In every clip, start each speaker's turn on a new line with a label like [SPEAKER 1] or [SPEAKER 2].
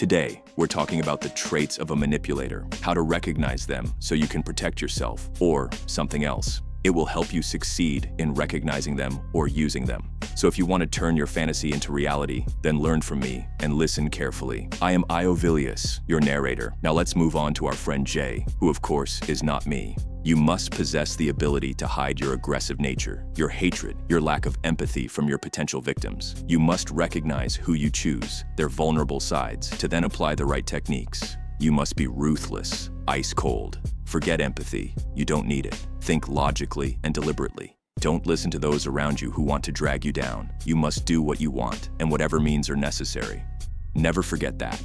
[SPEAKER 1] Today, we're talking about the traits of a manipulator, how to recognize them so you can protect yourself or something else. It will help you succeed in recognizing them or using them. So if you want to turn your fantasy into reality, then learn from me and listen carefully. I am Iovilius, your narrator. Now let's move on to our friend Jay, who of course is not me. You must possess the ability to hide your aggressive nature, your hatred, your lack of empathy from your potential victims. You must recognize who you choose, their vulnerable sides, to then apply the right techniques. You must be ruthless, ice cold. Forget empathy, you don't need it. Think logically and deliberately. Don't listen to those around you who want to drag you down. You must do what you want, and whatever means are necessary. Never forget that.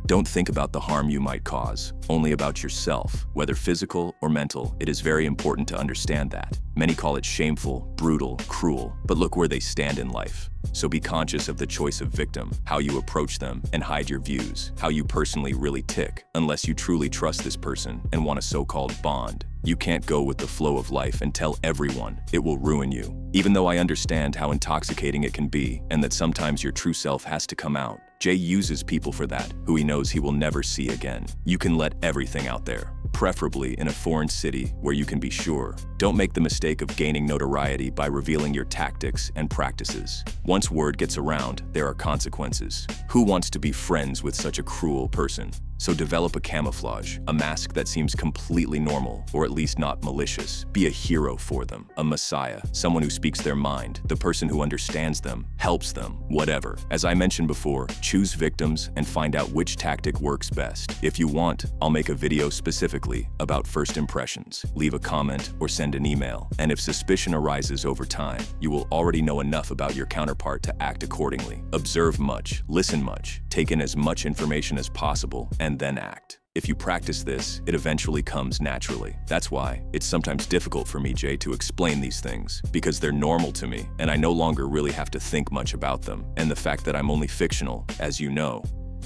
[SPEAKER 1] Don't think about the harm you might cause, only about yourself, whether physical or mental. It is very important to understand that. Many call it shameful, brutal, cruel, but look where they stand in life. So be conscious of the choice of victim, how you approach them, and hide your views, how you personally really tick, unless you truly trust this person and want a so-called bond. You can't go with the flow of life and tell everyone. It will ruin you. Even though I understand how intoxicating it can be and that sometimes your true self has to come out, Jay uses people for that, who he knows he will never see again. You can let everything out there, preferably in a foreign city where you can be sure. Don't make the mistake of gaining notoriety by revealing your tactics and practices. Once word gets around, there are consequences. Who wants to be friends with such a cruel person? So develop a camouflage, a mask that seems completely normal, or at least not malicious. Be a hero for them, a messiah, someone who speaks their mind, the person who understands them, helps them, whatever. As I mentioned before, choose victims and find out which tactic works best. If you want, I'll make a video specifically about first impressions. Leave a comment or send an email. And if suspicion arises over time, you will already know enough about your counterpart to act accordingly. Observe much, listen much, take in as much information as possible, and then act. If you practice this, it eventually comes naturally. That's why it's sometimes difficult for me, Jay, to explain these things, because they're normal to me, and I no longer really have to think much about them. And the fact that I'm only fictional, as you know.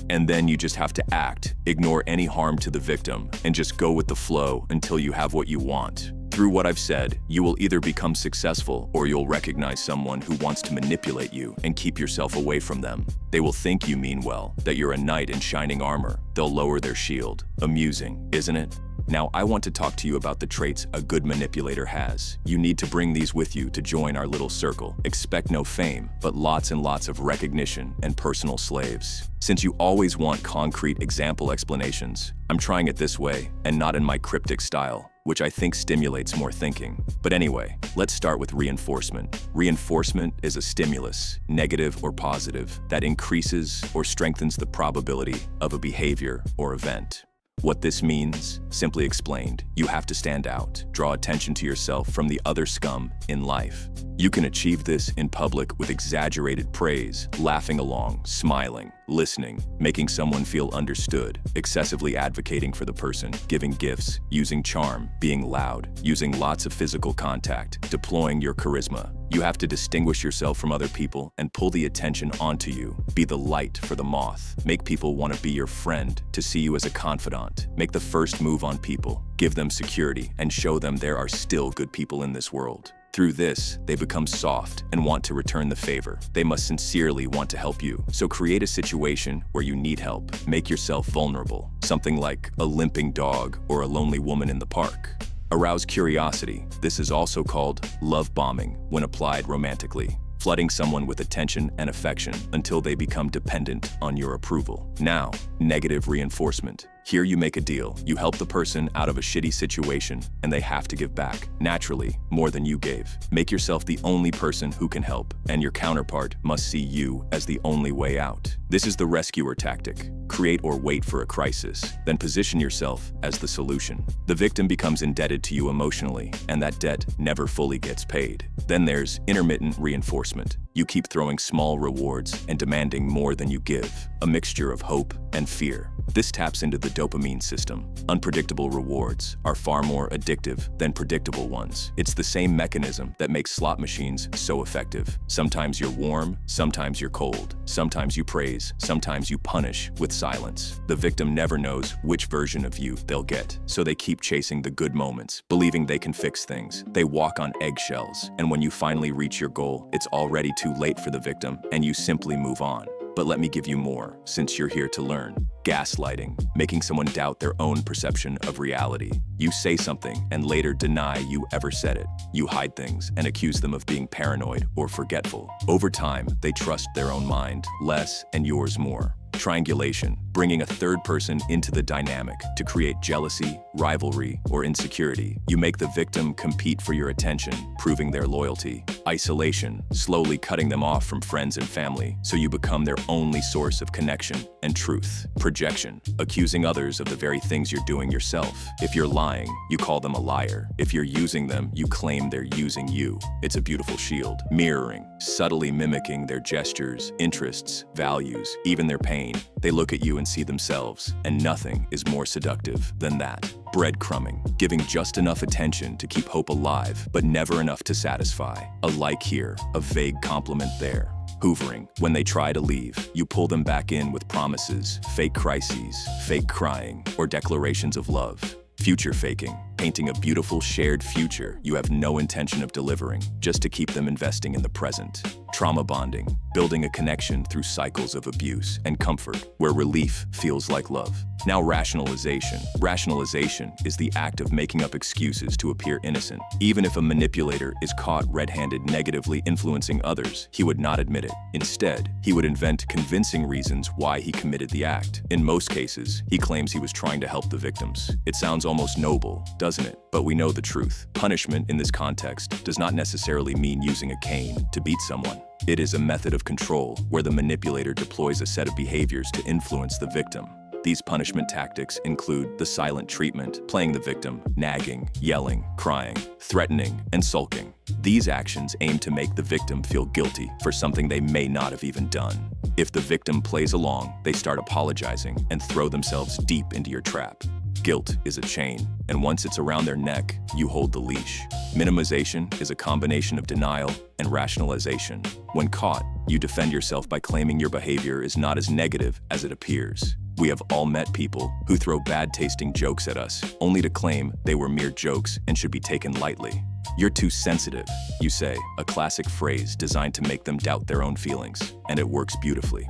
[SPEAKER 1] And then you just have to act, ignore any harm to the victim, and just go with the flow until you have what you want. Through what I've said, you will either become successful or you'll recognize someone who wants to manipulate you and keep yourself away from them. They will think you mean well, that you're a knight in shining armor. They'll lower their shield. Amusing, isn't it? Now, I want to talk to you about the traits a good manipulator has. You need to bring these with you to join our little circle. Expect no fame, but lots and lots of recognition and personal slaves. Since you always want concrete example explanations, I'm trying it this way and not in my cryptic style, which I think stimulates more thinking. But anyway, let's start with reinforcement. Reinforcement is a stimulus, negative or positive, that increases or strengthens the probability of a behavior or event. What this means, simply explained, you have to stand out, draw attention to yourself from the other scum in life. You can achieve this in public with exaggerated praise, laughing along, smiling, listening, making someone feel understood, excessively advocating for the person, giving gifts, using charm, being loud, using lots of physical contact, deploying your charisma. You have to distinguish yourself from other people and pull the attention onto you. Be the light for the moth. Make people want to be your friend, to see you as a confidant. Make the first move on people. Give them security and show them there are still good people in this world. Through this, they become soft and want to return the favor. They must sincerely want to help you. So create a situation where you need help. Make yourself vulnerable. Something like a limping dog or a lonely woman in the park. Arouse curiosity. This is also called love bombing when applied romantically. Flooding someone with attention and affection until they become dependent on your approval. Now, negative reinforcement. Here you make a deal. You help the person out of a shitty situation and they have to give back, naturally, more than you gave. Make yourself the only person who can help, and your counterpart must see you as the only way out. This is the rescuer tactic. Create or wait for a crisis, then position yourself as the solution. The victim becomes indebted to you emotionally, and that debt never fully gets paid. Then there's intermittent reinforcement. You keep throwing small rewards and demanding more than you give, a mixture of hope and fear. This taps into the dopamine system. Unpredictable rewards are far more addictive than predictable ones. It's the same mechanism that makes slot machines so effective. Sometimes you're warm, sometimes you're cold. Sometimes you praise, sometimes you punish with silence. The victim never knows which version of you they'll get, so they keep chasing the good moments, believing they can fix things. They walk on eggshells, and when you finally reach your goal, it's already too late for the victim, and you simply move on. But let me give you more, since you're here to learn. Gaslighting, making someone doubt their own perception of reality. You say something and later deny you ever said it. You hide things and accuse them of being paranoid or forgetful. Over time, they trust their own mind less and yours more. Triangulation, bringing a third person into the dynamic to create jealousy, rivalry, or insecurity. You make the victim compete for your attention, proving their loyalty. Isolation, slowly cutting them off from friends and family, so you become their only source of connection and truth. Projection, accusing others of the very things you're doing yourself. If you're lying, you call them a liar. If you're using them, you claim they're using you. It's a beautiful shield. Mirroring, subtly mimicking their gestures, interests, values, even their pain. They look at you and see themselves, and nothing is more seductive than that. Breadcrumbing, giving just enough attention to keep hope alive, but never enough to satisfy. A like here, a vague compliment there. Hoovering, when they try to leave, you pull them back in with promises, fake crises, fake crying, or declarations of love. Future faking, painting a beautiful shared future you have no intention of delivering, just to keep them investing in the present. Trauma bonding, building a connection through cycles of abuse and comfort, where relief feels like love. Now rationalization. Rationalization is the act of making up excuses to appear innocent. Even if a manipulator is caught red-handed negatively influencing others, he would not admit it. Instead, he would invent convincing reasons why he committed the act. In most cases, he claims he was trying to help the victims. It sounds almost noble, doesn't it? But we know the truth. Punishment in this context does not necessarily mean using a cane to beat someone. It is a method of control where the manipulator deploys a set of behaviors to influence the victim. These punishment tactics include the silent treatment, playing the victim, nagging, yelling, crying, threatening, and sulking. These actions aim to make the victim feel guilty for something they may not have even done. If the victim plays along, they start apologizing and throw themselves deep into your trap. Guilt is a chain, and once it's around their neck, you hold the leash. Minimization is a combination of denial and rationalization. When caught, you defend yourself by claiming your behavior is not as negative as it appears. We have all met people who throw bad-tasting jokes at us, only to claim they were mere jokes and should be taken lightly. You're too sensitive, you say, a classic phrase designed to make them doubt their own feelings, and it works beautifully.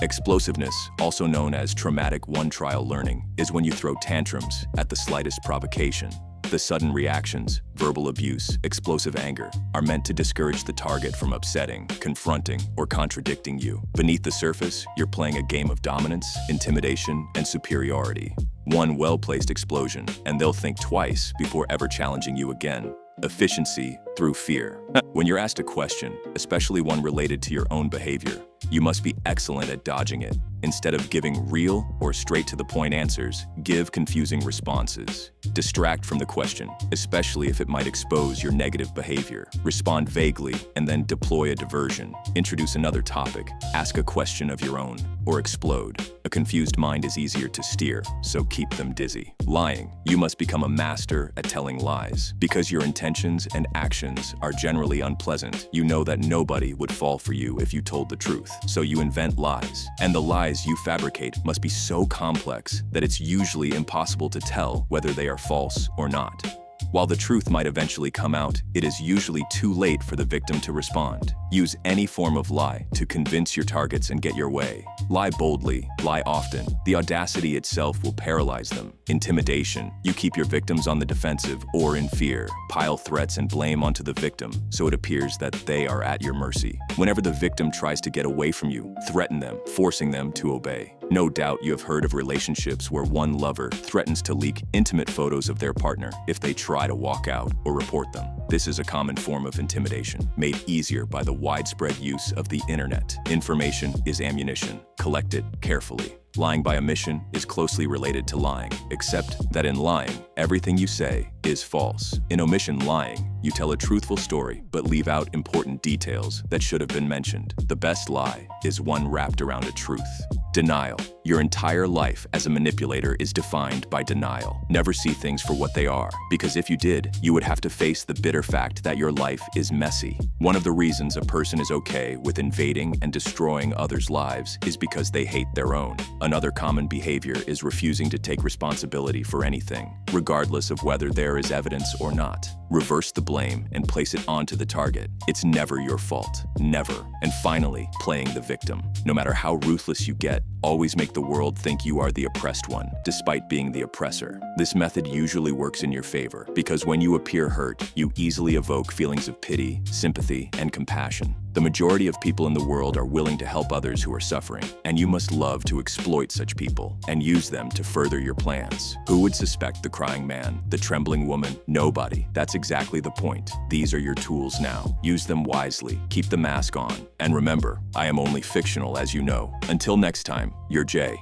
[SPEAKER 1] Explosiveness, also known as traumatic one-trial learning, is when you throw tantrums at the slightest provocation. The sudden reactions, verbal abuse, explosive anger, are meant to discourage the target from upsetting, confronting, or contradicting you. Beneath the surface, you're playing a game of dominance, intimidation, and superiority. One well-placed explosion, and they'll think twice before ever challenging you again. Efficiency through fear. When you're asked a question, especially one related to your own behavior, you must be excellent at dodging it. Instead of giving real or straight-to-the-point answers, give confusing responses. Distract from the question, especially if it might expose your negative behavior. Respond vaguely and then deploy a diversion. Introduce another topic, ask a question of your own, or explode. A confused mind is easier to steer, so keep them dizzy. Lying. You must become a master at telling lies. Because your intentions and actions are generally unpleasant, you know that nobody would fall for you if you told the truth. So you invent lies. And the lies you fabricate must be so complex that it's usually impossible to tell whether they are false or not. While the truth might eventually come out, it is usually too late for the victim to respond. Use any form of lie to convince your targets and get your way. Lie boldly, lie often. The audacity itself will paralyze them. Intimidation. You keep your victims on the defensive or in fear. Pile threats and blame onto the victim, so it appears that they are at your mercy. Whenever the victim tries to get away from you, threaten them, forcing them to obey. No doubt you have heard of relationships where one lover threatens to leak intimate photos of their partner if they try to walk out or report them. This is a common form of intimidation, made easier by the widespread use of the internet. Information is ammunition. Collect it carefully. Lying by omission is closely related to lying, except that in lying, everything you say is false. In omission lying, you tell a truthful story but leave out important details that should have been mentioned. The best lie is one wrapped around a truth. Denial. Your entire life as a manipulator is defined by denial. Never see things for what they are, because if you did, you would have to face the bitter fact that your life is messy. One of the reasons a person is okay with invading and destroying others' lives is because they hate their own. Another common behavior is refusing to take responsibility for anything, regardless of whether there is evidence or not. Reverse the blame and place it onto the target. It's never your fault. Never. And finally, playing the victim. No matter how ruthless you get, Always make the world think you are the oppressed one, despite being the oppressor. This method usually works in your favor, because when you appear hurt, you easily evoke feelings of pity, sympathy, and compassion. The majority of people in the world are willing to help others who are suffering, and you must love to exploit such people and use them to further your plans. Who would suspect the crying man, the trembling woman? Nobody. That's exactly the point. These are your tools now. Use them wisely. Keep the mask on. And remember, I am only fictional, as you know. Until next time, you're Jay.